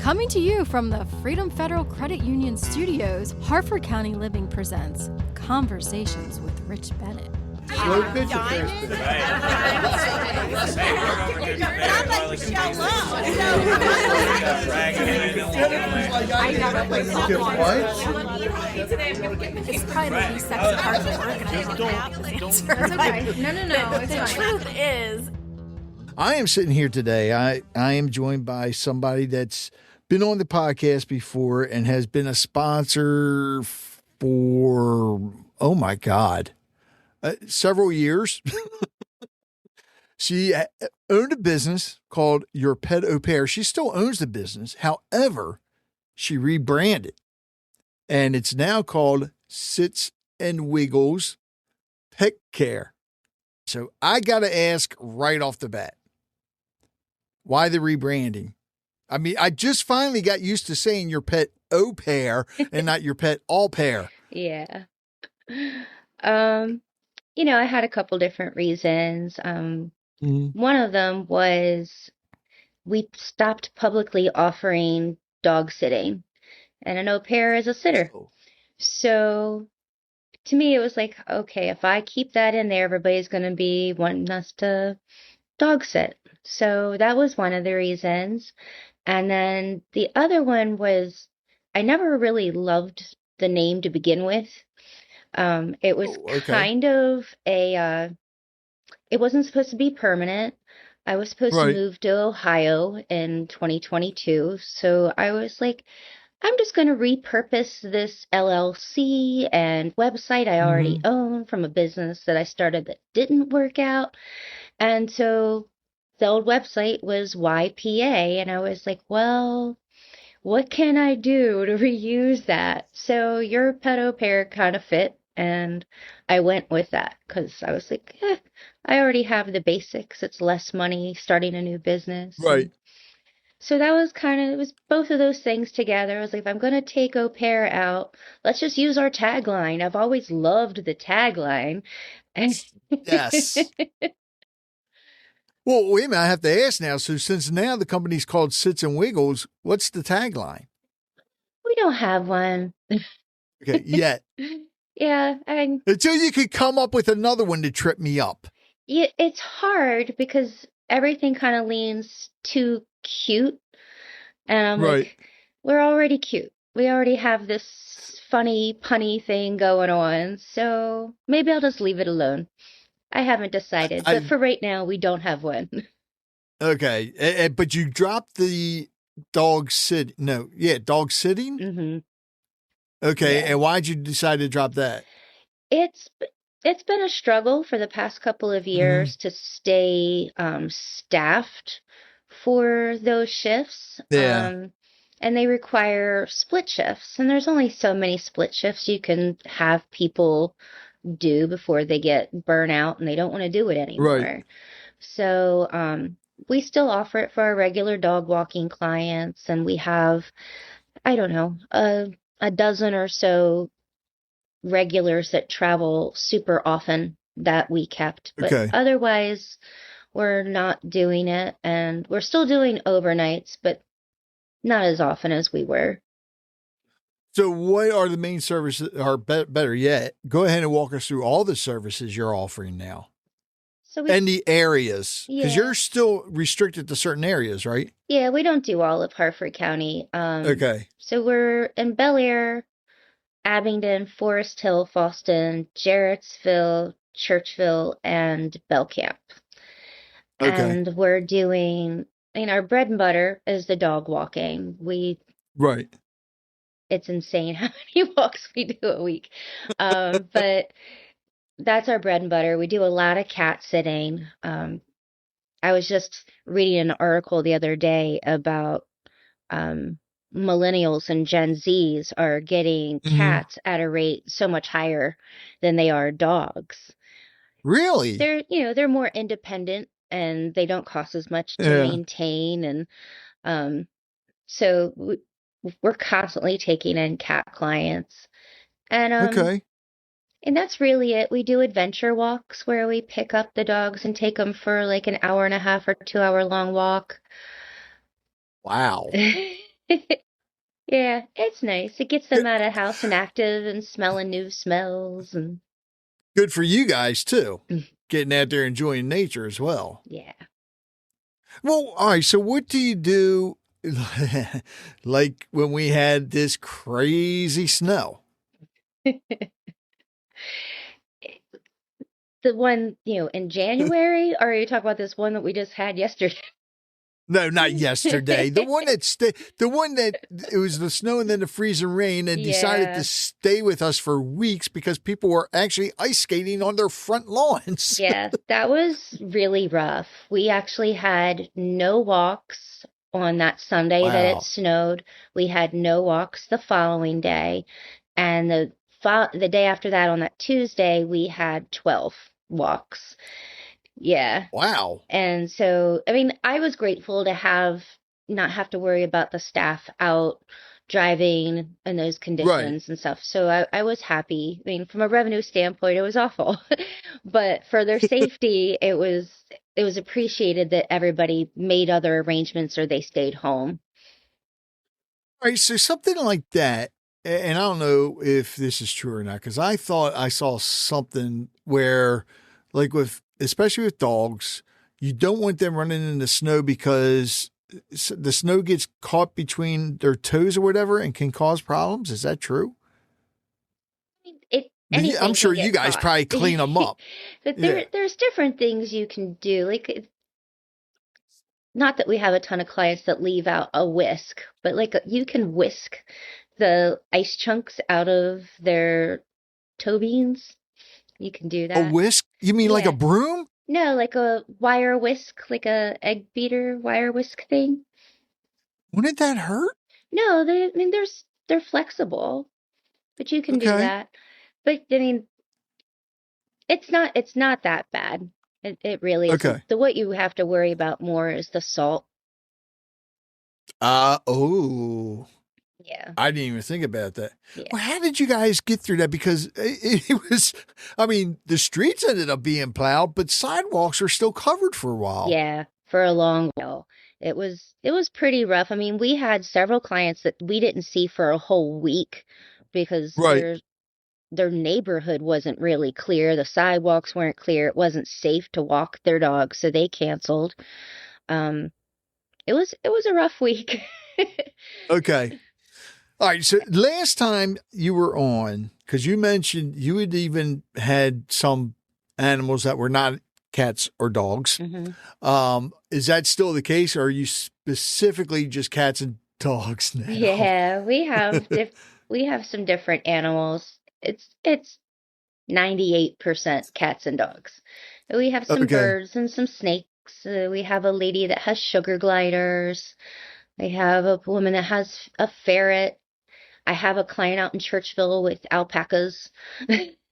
Coming to you from the Freedom Federal Credit Union Studios, Hartford County Living presents Conversations with Rich Bennett. Slow pitch affairs today. It's probably the least sexy part of the organizing. No. The truth is, I am sitting here today. I am joined by somebody that's been on the podcast before and has been a sponsor for, oh my God, several years. She owned a business called Your Pet Au Pair. She still owns the business. However, she rebranded, and it's now called Sits and Wiggles Pet Care. So I got to ask right off the bat, why the rebranding? I mean, I just finally got used to saying your pet au pair and not your pet all pair. Yeah. I had a couple different reasons. One of them was we stopped publicly offering dog sitting, and an au pair is a sitter. So to me, it was like, okay, if I keep that in there, everybody's going to be wanting us to dog sit. So that was one of the reasons. And then the other one was I never really loved the name to begin with. It was kind of it wasn't supposed to be permanent. I was supposed to move to Ohio in 2022. So I was like, I'm just going to repurpose this LLC and website I already own from a business that I started that didn't work out. And so the old website was YPA, and I was like, well, what can I do to reuse that? So Your Pet Au Pair kind of fit, and I went with that because I was like, I already have the basics. It's less money starting a new business. Right. So that was it was both of those things together. I was like, if I'm going to take au pair out, let's just use our tagline. I've always loved the tagline. Yes. Well, wait a minute. I have to ask now. So since now the company's called Sits and Wiggles, what's the tagline? We don't have one. Okay, yet. Yeah. Until you could come up with another one to trip me up. Yeah, it's hard because everything kind of leans too cute. And I'm like, we're already cute. We already have this funny, punny thing going on. So maybe I'll just leave it alone. I haven't decided, but for right now, we don't have one. Okay, but you dropped the dog sitting. Dog sitting? Mm-hmm. Okay, Yeah. and why'd you decide to drop that? It's been a struggle for the past couple of years to stay staffed for those shifts. Yeah. And they require split shifts, and there's only so many split shifts you can have people do before they get burnout and they don't want to do it anymore. Right. So we still offer it for our regular dog walking clients, and we have, I don't know, a dozen or so regulars that travel super often that we kept. But otherwise, we're not doing it, and we're still doing overnights, but not as often as we were. So what are the main services, or better yet, go ahead and walk us through all the services you're offering now. And the areas, because you're still restricted to certain areas, right? Yeah, we don't do all of Hartford County. So we're in Bel Air, Abingdon, Forest Hill, Fallston, Jarrettsville, Churchville, and Belcamp. And we're doing, our bread and butter is the dog walking. It's insane how many walks we do a week. But that's our bread and butter. We do a lot of cat sitting. I was just reading an article the other day about millennials and Gen Zs are getting cats at a rate so much higher than they are dogs. Really? They're more independent and they don't cost as much to maintain. And so we're constantly taking in cat clients. And and that's really it. We do adventure walks where we pick up the dogs and take them for like an hour and a half or 2 hour long walk. Wow. Yeah, it's nice. It gets them out of the house and active and smelling new smells and Good for you guys too. Getting out there enjoying nature as well. yeah. Well, all right. So what do you do like when we had this crazy snow? The one, in January, or are you talking about this one that we just had yesterday? No, not yesterday. The one that it was the snow and then the freezing rain and decided Yeah. to stay with us for weeks because people were actually ice skating on their front lawns. Yeah, that was really rough. We actually had no walks on that Sunday that it Wow. snowed. We had no walks the following day, and the day after that, on that Tuesday, we had 12 walks. Yeah. Wow. And so, I mean, I was grateful to not have to worry about the staff out driving in those Right. conditions and stuff. So I was happy. I mean, from a revenue standpoint, it was awful, but for their safety, it was appreciated that everybody made other arrangements or they stayed home. All right. So something like that, and I don't know if this is true or not, because I thought I saw something where, like especially with dogs, you don't want them running in the snow because the snow gets caught between their toes or whatever and can cause problems. Is that true? Anything I'm sure can you get guys caught. probably clean them up. But Yeah. there's different things you can do. Like, not that we have a ton of clients that leave out a whisk, but like you can whisk the ice chunks out of their toe beans. You can do A that. whisk? You mean like a Yeah. broom? No, like a wire whisk, like a egg beater wire whisk thing. Wouldn't that hurt? No, I mean, they're flexible, but you can do Okay. that. But I mean, it's not that bad. It really isn't. Okay. What you have to worry about more is the salt. Oh, Yeah. I didn't even think about that. Yeah. Well, how did you guys get through that? Because it was, I mean, the streets ended up being plowed, but sidewalks were still covered for a while. Yeah, for a long while. It was pretty rough. I mean, we had several clients that we didn't see for a whole week because Right. their neighborhood wasn't really clear. The sidewalks weren't clear. It wasn't safe to walk their dogs, so they canceled. Um, it was a rough week. Okay. All right. So last time you were on, because you mentioned you had even had some animals that were not cats or dogs. Is that still the case, or are you specifically just cats and dogs now? Yeah, we have some different animals. It's 98% cats and dogs. We have some Okay. birds and some snakes. We have a lady that has sugar gliders. I have a woman that has a ferret. I have a client out in Churchville with alpacas.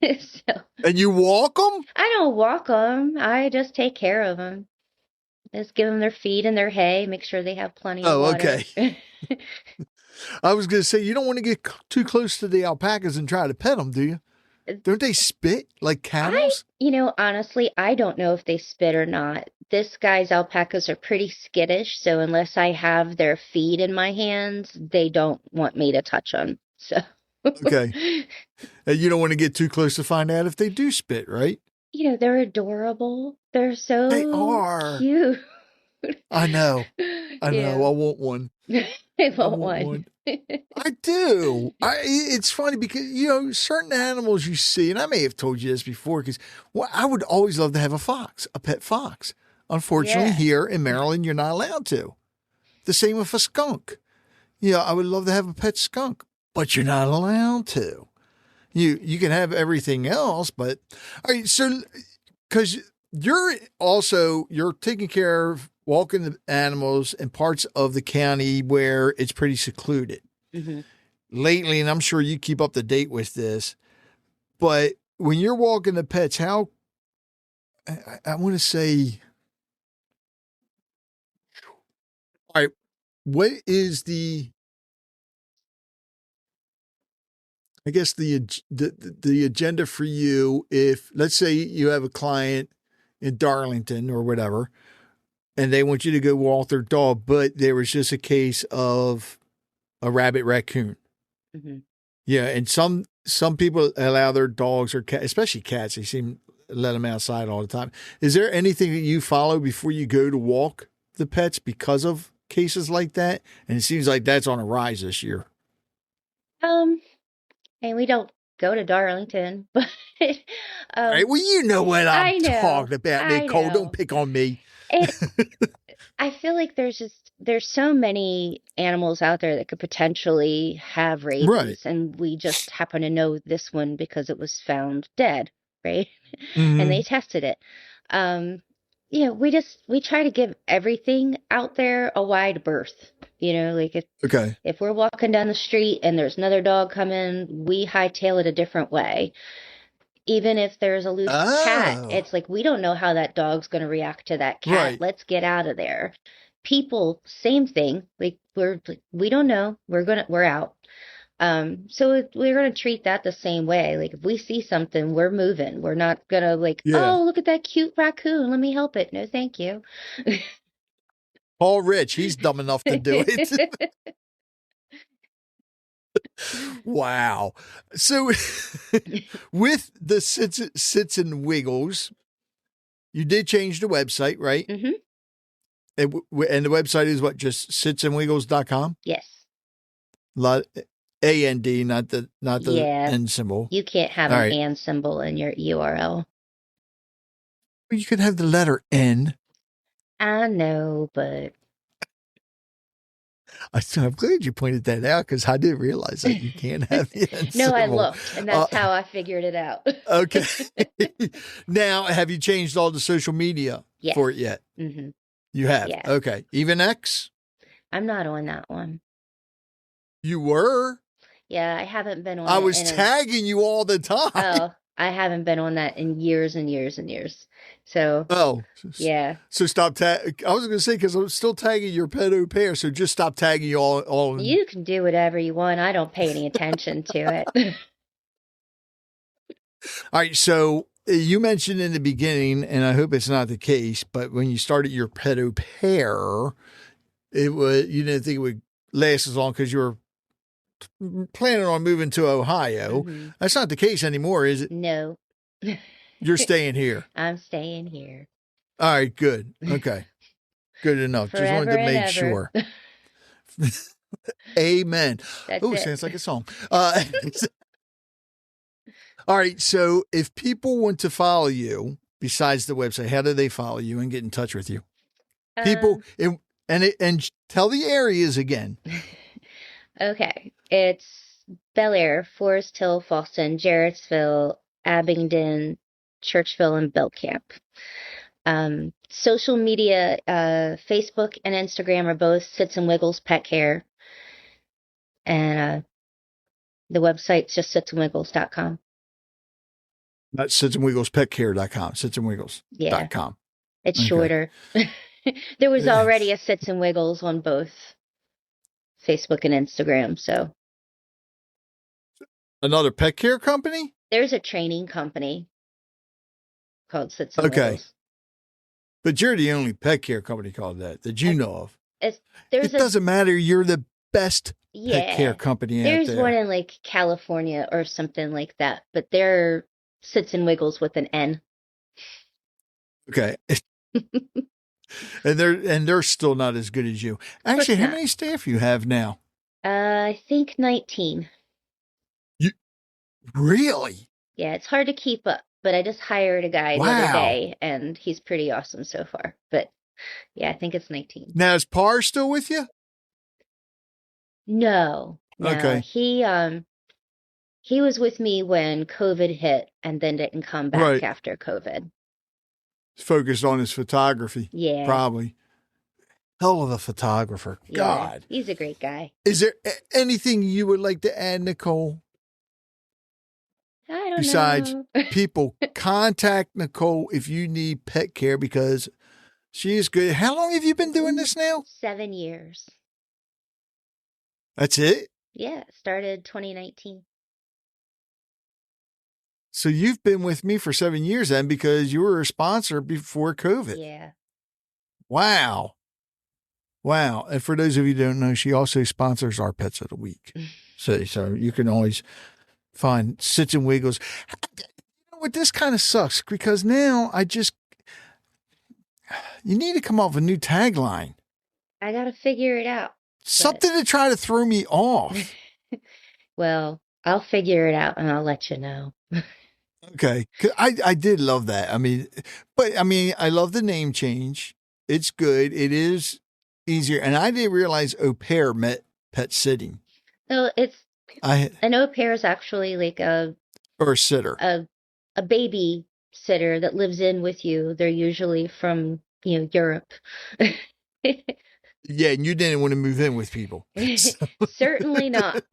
So And you walk them? I don't walk them. I just take care of them. Just give them their feed and their hay, make sure they have plenty of Oh, water. okay. I was going to say, you don't want to get too close to the alpacas and try to pet them, do you? Don't they spit like camels? Honestly, I don't know if they spit or not. This guy's alpacas are pretty skittish, so unless I have their feed in my hands, they don't want me to touch them. So, Okay. And you don't want to get too close to find out if they do spit, right? they're adorable. They're so They are. cute. I know. I Yeah. know. I want one. I I want want one. one. I do. It's funny because, certain animals you see, and I may have told you this before, because I would always love to have a pet fox. Unfortunately, Yeah. here in Maryland, you're not allowed to. The same with a skunk. I would love to have a pet skunk, but you're not allowed to. You can have everything else, but all right. So, because you're taking care of walking the animals in parts of the county where it's pretty secluded. Mhm. Lately, and I'm sure you keep up to date with this, but when you're walking the pets, how I want to say, all right, what is I guess the agenda for you if, let's say, you have a client in Darlington or whatever, and they want you to go walk their dog, but there was just a case of a rabbit raccoon. Mm-hmm. Yeah, and some people allow their dogs or cats, especially cats, they seem to let them outside all the time. Is there anything that you follow before you go to walk the pets because of cases like that? And it seems like that's on a rise this year. And we don't go to Darlington, but All right, well, you know what I'm talking about, Nicole. Don't pick on me. I feel like there's so many animals out there that could potentially have rabies, right. And we just happen to know this one because it was found dead, right? Mm-hmm. And they tested it. We try to give everything out there a wide berth. Like if we're walking down the street and there's another dog coming, we hightail it a different way. Even if there's a loose cat, it's like, we don't know how that dog's going to react to that cat. Right. Let's get out of there. People, same thing. Like we don't know. We're out. So we're going to treat that the same way. Like if we see something, we're moving. We're not going to oh, look at that cute raccoon. Let me help it. No, thank you. Paul Rich, he's dumb enough to do it. Wow. So with the Sits and Wiggles, you did change the website, right? Mm-hmm. And the website is what? Just sitsandwiggles.com? Yes. A-N-D, not the N symbol. You can't have an and symbol in your URL. Well, you could have the letter N. I know, but I'm glad you pointed that out because I didn't realize that you can't have the N No, symbol. I looked, and that's how I figured it out. Okay. Now, have you changed all the social media for it yet? Mm-hmm. You have? Yes. Okay. Even X? I'm not on that one. You were? Yeah, I haven't been on I was tagging you all the time. Oh, I haven't been on that in years and years and years. So, yeah. So stop I was going to say, because I'm still tagging your pet au pair, so just stop tagging you all. You can do whatever you want. I don't pay any attention to it. All right. So you mentioned in the beginning, and I hope it's not the case, but when you started your pet au pair, you didn't think it would last as long because you were planning on moving to Ohio. Mm-hmm. That's not the case anymore, is it? No. You're staying here. I'm staying here. All right, good. Okay. Good enough. Just wanted to make sure. Amen. Oh, sounds like a song. All right. So if people want to follow you besides the website, how do they follow you and get in touch with you? People and tell the areas again. Okay. It's Bel Air, Forest Hill, Fallston, Jarrettsville, Abingdon, Churchville, and Belcamp. Social media, Facebook and Instagram are both Sits and Wiggles Pet Care. And the website's just sitsandwiggles.com. Not sitsandwiggleспetcare.com, sitsandwiggles.com. Yeah, it's shorter. There was already a Sits and Wiggles on both Facebook and Instagram, so. Another pet care company? There's a training company called Sits and Wiggles. But you're the only pet care company called that you know of. It doesn't matter. You're the best pet care company out there. There's one in California or something like that, but they're Sits and Wiggles with an N. Okay. and they're still not as good as you. Actually, how many staff you have now? I think 19. You really? Yeah, it's hard to keep up, but I just hired a guy the other day, and he's pretty awesome so far. But yeah, I think it's 19. Now, is Par still with you? No. Okay. He was with me when COVID hit, and then didn't come back after COVID. Focused on his photography. Yeah. Probably. Hell of a photographer. Yeah, God. He's a great guy. Is there anything you would like to add, Nicole? I don't know. Besides, people, contact Nicole if you need pet care because she is good. How long have you been doing this now? 7 years. That's it? Yeah, started 2019. So you've been with me for 7 years then because you were a sponsor before COVID. Yeah. Wow. Wow. And for those of you who don't know, she also sponsors our Pets of the Week. So you can always find Sits and Wiggles. You know what? This kind of sucks because now you need to come up with a new tagline. I got to figure it out. Something to try to throw me off. Well, I'll figure it out and I'll let you know. Okay. 'Cause I did love that. I love the name change. It's good. It is easier. And I didn't realize au pair meant pet sitting. No, an au pair is actually like or a sitter. A baby sitter that lives in with you. They're usually from, Europe. Yeah, and you didn't want to move in with people. Certainly not.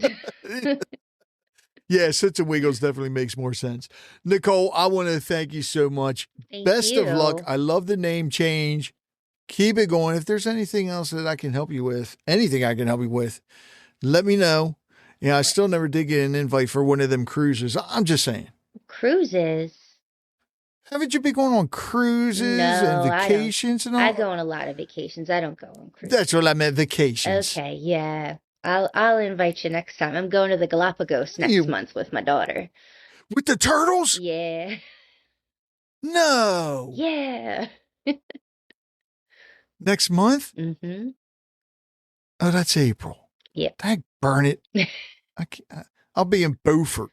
Yeah, Sits and Wiggles definitely makes more sense. Nicole, I want to thank you so much. Best of luck. I love the name change. Keep it going. If there's anything else that I can help you with, anything I can help you with, let me know. Yeah, I still never did get an invite for one of them cruises. I'm just saying. Cruises? Haven't you been going on cruises and vacations and all? I go on a lot of vacations. I don't go on cruises. That's what I meant, vacations. Okay, yeah. I'll invite you next time. I'm going to the Galapagos next month with my daughter. With the turtles? Yeah. No. Yeah. Next month? Mm-hmm. Oh, that's April. Yeah. Dang, burn it. I'll be in Beaufort,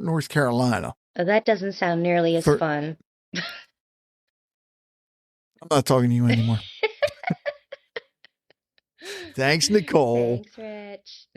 North Carolina. Oh, that doesn't sound nearly as fun. I'm not talking to you anymore. Thanks, Nicole. Thanks, Rich.